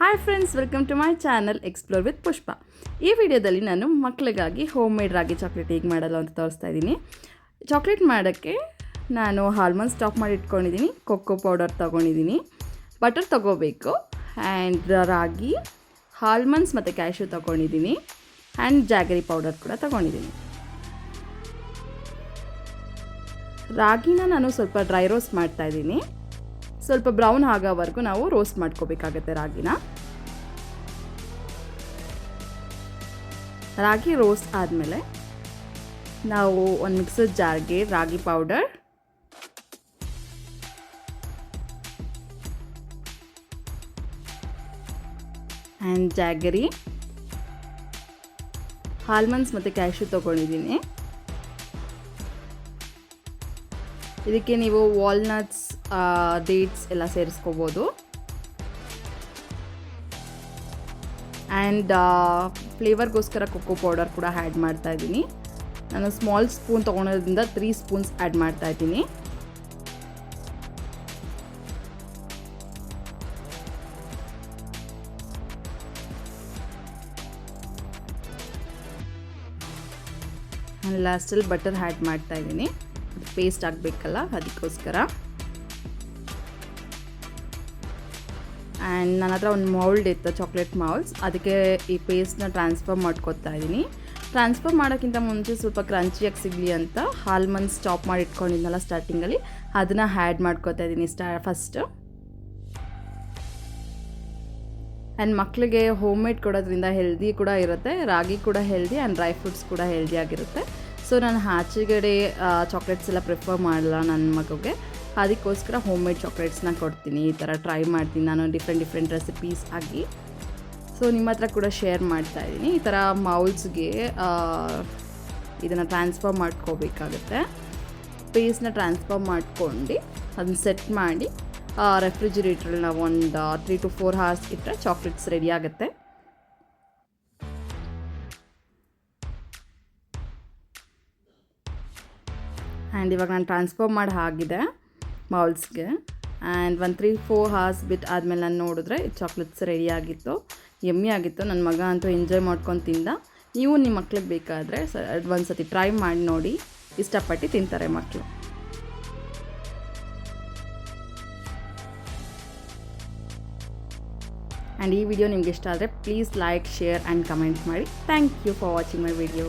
Hi friends, welcome to my channel explore with Pushpa. ಈ ವಿಡಿಯೋದಲ್ಲಿ ನಾನು ಮಕ್ಕಳಿಗಾಗಿ ಹೋಮ್ ಮೇಡ್ ರಾಗಿ ಚಾಕ್ಲೇಟ್ ಹೇಗೆ ಮಾಡಲ್ಲ ಅಂತ ತೋರಿಸ್ತಾ ಇದ್ದೀನಿ. ಚಾಕ್ಲೇಟ್ ಮಾಡೋಕ್ಕೆ ನಾನು ಆಲ್ಮಂಡ್ಸ್ ಚಾಪ್ ಮಾಡಿ ಇಟ್ಕೊಂಡಿದ್ದೀನಿ, ಕೊಕ್ಕೋ ಪೌಡರ್ ತೊಗೊಂಡಿದ್ದೀನಿ, ಬಟರ್ ತೊಗೋಬೇಕು, ಆ್ಯಂಡ್ ರಾಗಿ, ಆಲ್ಮಂಡ್ಸ್ ಮತ್ತು ಕ್ಯಾಶ್ಯೂ ತೊಗೊಂಡಿದ್ದೀನಿ, ಆ್ಯಂಡ್ ಜಾಗರಿ ಪೌಡರ್ ಕೂಡ ತೊಗೊಂಡಿದ್ದೀನಿ. ರಾಗಿನ ನಾನು ಸ್ವಲ್ಪ ಡ್ರೈ ರೋಸ್ಟ್ ಮಾಡ್ತಾಯಿದ್ದೀನಿ. ಸ್ವಲ್ಪ ಬ್ರೌನ್ ಆಗೋವರೆಗೂ ನಾವು ರೋಸ್ಟ್ ಮಾಡ್ಕೋಬೇಕಾಗತ್ತೆ ರಾಗಿ ರೋಸ್ಟ್ ಆದಮೇಲೆ ನಾವು ಒಂದು ಮಿಕ್ಸರ್ ಜಾರ್ಗೆ ರಾಗಿ ಪೌಡರ್, ಆ್ಯಂಡ್ ಜಾಗರಿ, ಆಲ್ಮಂಡ್ಸ್ ಮತ್ತು ಕ್ಯಾಶ್ಯೂ ತೊಗೊಂಡಿದ್ದೀನಿ. ಇದಕ್ಕೆ ನೀವು ವಾಲ್ನಟ್ಸ್, ಡೇಟ್ಸ್ ಎಲ್ಲ ಸೇರಿಸ್ಕೋಬೋದು. ಆ್ಯಂಡ್ ಫ್ಲೇವರ್ಗೋಸ್ಕರ ಕೊಕ್ಕೋ ಪೌಡರ್ ಕೂಡ ಆ್ಯಡ್ ಮಾಡ್ತಾಯಿದ್ದೀನಿ. ನಾನು ಸ್ಮಾಲ್ ಸ್ಪೂನ್ ತೊಗೊಳೋದ್ರಿಂದ 3 ಸ್ಪೂನ್ಸ್ ಆ್ಯಡ್ ಮಾಡ್ತಾಯಿದ್ದೀನಿ. ಆ್ಯಂಡ್ ಲಾಸ್ಟಲ್ಲಿ ಬಟರ್ ಆ್ಯಡ್ ಮಾಡ್ತಾಯಿದ್ದೀನಿ, ಪೇಸ್ಟ್ ಆಗಬೇಕಲ್ಲ ಅದಕ್ಕೋಸ್ಕರ. ಆ್ಯಂಡ್ ನನ್ನ ಹತ್ರ ಒಂದು ಮೌಲ್ಡ್ ಇತ್ತು, ಚಾಕ್ಲೇಟ್ ಮೌಲ್ಡ್ಸ್, ಅದಕ್ಕೆ ಈ ಪೇಸ್ಟ್ನ ಟ್ರಾನ್ಸ್ಫರ್ ಮಾಡ್ಕೊತಾ ಇದ್ದೀನಿ. ಟ್ರಾನ್ಸ್ಫರ್ ಮಾಡೋಕ್ಕಿಂತ ಮುಂಚೆ ಸ್ವಲ್ಪ ಕ್ರಂಚಿಯಾಗಿ ಸಿಗಲಿ ಅಂತ ಆಲ್ಮಂಡ್ಸ್ ಚಾಪ್ ಮಾಡಿ ಇಟ್ಕೊಂಡಿದ್ನಲ್ಲ ಸ್ಟಾರ್ಟಿಂಗಲ್ಲಿ, ಅದನ್ನು ಆ್ಯಡ್ ಮಾಡ್ಕೊತಾ ಇದ್ದೀನಿ ಫಸ್ಟು. ಆ್ಯಂಡ್ ಮಕ್ಕಳಿಗೆ ಹೋಮ್ ಮೇಡ್ ಕೊಡೋದ್ರಿಂದ ಹೆಲ್ದಿ ಕೂಡ ಇರುತ್ತೆ, ರಾಗಿ ಕೂಡ ಹೆಲ್ದಿ ಆ್ಯಂಡ್ ಡ್ರೈ ಫ್ರೂಟ್ಸ್ ಕೂಡ ಹೆಲ್ದಿ ಆಗಿರುತ್ತೆ. ಸೊ ನಾನು ಆಚೆಗಡೆ ಚಾಕ್ಲೇಟ್ಸ್ ಎಲ್ಲ ಪ್ರಿಫರ್ ಮಾಡಲ್ಲ ನನ್ನ ಮಗುಗೆ, ಅದಕ್ಕೋಸ್ಕರ ಹೋಮ್ ಮೇಡ್ ಚಾಕ್ಲೇಟ್ಸ್ನ ಕೊಡ್ತೀನಿ. ಈ ಥರ ಟ್ರೈ ಮಾಡ್ತೀನಿ ನಾನು ಡಿಫ್ರೆಂಟ್ ರೆಸಿಪೀಸ್ ಆಗಿ. ಸೊ ನಿಮ್ಮ ಹತ್ರ ಕೂಡ ಶೇರ್ ಮಾಡ್ತಾಯಿದ್ದೀನಿ. ಈ ಥರ ಮೌಲ್ಸ್ಗೆ ಇದನ್ನು ಟ್ರಾನ್ಸ್ಫರ್ ಮಾಡ್ಕೋಬೇಕಾಗುತ್ತೆ. ಪೇಸ್ಟ್ನ ಟ್ರಾನ್ಸ್ಫರ್ ಮಾಡ್ಕೊಂಡು ಅದನ್ನ ಸೆಟ್ ಮಾಡಿ ರೆಫ್ರಿಜಿರೇಟ್ರಲ್ಲಿ ನಾವು ಒಂದು 3 to 4 hours ಇಟ್ಟರೆ ಚಾಕ್ಲೇಟ್ಸ್ ರೆಡಿ ಆಗುತ್ತೆ. ಆ್ಯಂಡ್ ಇವಾಗ ನಾನು ಟ್ರಾನ್ಸ್ಫರ್ ಮಾಡಿ ಆಗಿದೆ ಮೌಲ್ಸ್ಗೆ. ಆ್ಯಂಡ್ 1-3-4 hours ಬಿಟ್ಟು ಆದಮೇಲೆ ನಾನು ನೋಡಿದ್ರೆ ಚಾಕ್ಲೇಟ್ಸ್ ರೆಡಿ ಆಗಿತ್ತು, ಯಮ್ಮಿ ಆಗಿತ್ತು. ನನ್ನ ಮಗ ಅಂತೂ ಎಂಜಾಯ್ ಮಾಡ್ಕೊಂಡು ತಿಂದ. ನೀವು ನಿಮ್ಮ ಮಕ್ಳಿಗೆ ಬೇಕಾದರೆ ಒಂದು ಸತಿ ಟ್ರೈ ಮಾಡಿ ನೋಡಿ, ಇಷ್ಟಪಟ್ಟು ತಿಂತಾರೆ ಮಕ್ಕಳು. ಆ್ಯಂಡ್ ಈ ವಿಡಿಯೋ ನಿಮ್ಗೆ ಇಷ್ಟ ಆದರೆ please like, share and comment ಮಾಡಿ. Thank you for watching my video.